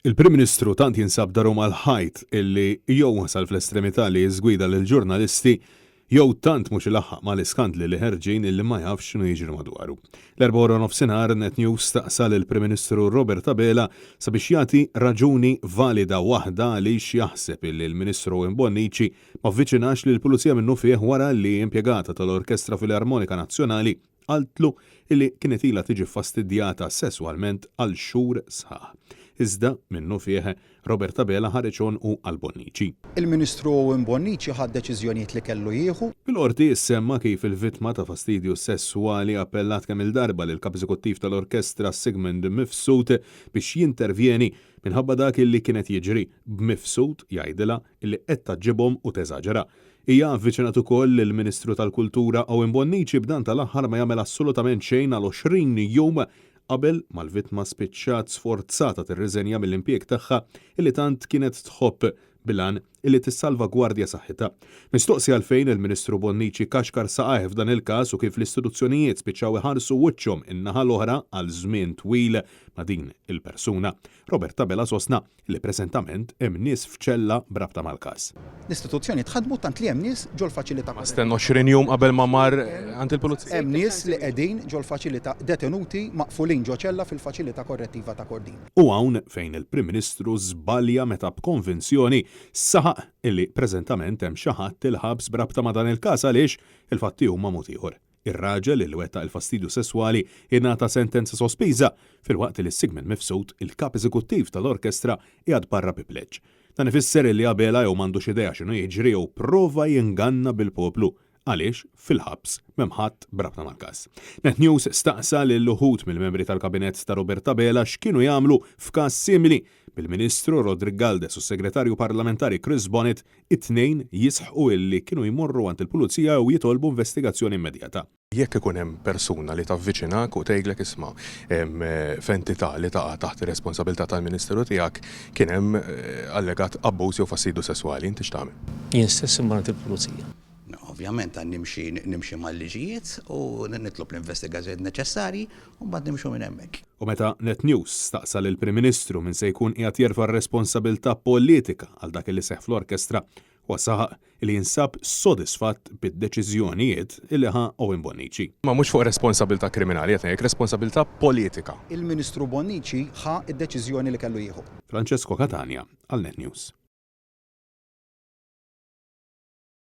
Il-Prim Ministru tant jinsab daru mal-ħajt illi jew wasal fl-estremità li jiżgwida lill-ġurnalisti jew tant mhux ilaħħaq mal-iskandli li ħerġin illi ma jafx x'inhu jiġri madwaru. L-4 nofsinhar Net News staqsal il-Prim Ministru Robert Abela sabiex jagħti raġuni valida waħda għaliex jaħseb illi l-Ministru Bonnici ma vviċinax lill-Pulizija minnu fih wara li impjegata tal-Orkestra Filarmonika Nazzjonali qaltlu illi kienet ilha tiġi fastidjata sesswalment għal xhur sħaħ. Iżda minnu fih Robert Abela ħareġ u għal Bonnici. Il-Ministru Bonnici ħad deċiżjonijiet li kellu jieħu. Fil-qorti issemma kif il-vittma ta' fastidju sessuali appellat kemm il-darba lil kap eżekuttiv tal-orkestra Sigmund Mifsud biex jintervjeni minħabba dak illi kienet jiġri b'Mifsud jgħidilha illi qed taġġibhom u teżaġera. Hija avviċinat ukoll il-Ministru tal-Kultura Owen Bonnici b'dan tal-aħħar ma jagħmel assolutament xejn għal 20 jum qabel mal-vittma spiċċat sforzata tirriżenja mill-impjeg tagħha illi tant kienet tħobb bilan illi tissalvagwardja saħħitha. Mistoqsi għalfejn il-Ministru Bonnici kaxkar saqajh f'dan il-każ u kif l-istituzzjonijiet spiċċaw iħarsu wiċċhom in-naħa l-oħra għal żmien twil ma' din il-persuna. Robert Abela sostna li preżentament hemm nies f'ċella brabta mal-każ. L-istituzzjoni tħadmu tant li hemm nies ġol faċilità. Stenna 20 jum qabel ma mar għand il-pulizija. Hemm nies li qegħdin ġol faċilità detenuti maqfulin ġo ċella fil-faċilità korrettiva ta' Kordin. U hawn fejn il-Prim Ministru żbalja meta b'konvinzjoni saħaq illi preżentament hemm xi ħadd il-ħabs brabta ma' dan il-każ għaliex il-fatti huma mod ieħor. Ir-raġel li wettaq il-fastidju sesswali ingħata sentenza sospiża filwaqt li Sigmund Mifsud, il-kap eżekuttiv tal-orkestra, qiegħed barra bi pleġġ. Dan ifisser li Abela jew m'għandux idea x'inhu jiġri jew prova jinganna bil-poplu għaliex fil-ħabs m'hemm ħadd brabta mal-każ. Net News staqsa lil uħud mill-membri tal-kabinett ta' Robert Abela x'kienu jagħmlu f'każ simili bil-Ministru Rodrigue Galdes u s-Segretarju Parlamentari Chris Bonnet, it-tnejn jisħqu illi kienu jmorru għand il-Pulizija u jitolbu investigazzjoni immedjata. Jekk ikun hemm persuna li tavviċinak u tgħidlek isma' hemm f'entità li taqa' taħt ir-responsabilità tal-Ministeru tiegħek kien hemm allegat abbuż jew fastidju sesswali, inti x'tagħmel? Jien stess immorru il-Pulizija. Ovvjament għan nimxi mal-liġijiet u nitlob l-investigazzjoni neċessarji u mbagħad nimxu minn hemmhekk. U meta Net News staqsa lill-Prim Ministru min se jkun qiegħed jerfa' r-responsabilità politika għal dak li seħħ fl-orkestra u saħaq li jinsab sodisfatt bid-deċiżjonijiet illi ħa Owen Bonnici. Ma mhux fuq responsabilità kriminali qed ngħid responsabilità politika. Il-Ministru Bonnici ħa id-deċiżjoni li kellu jieħu. Francesco Catania għal Net News.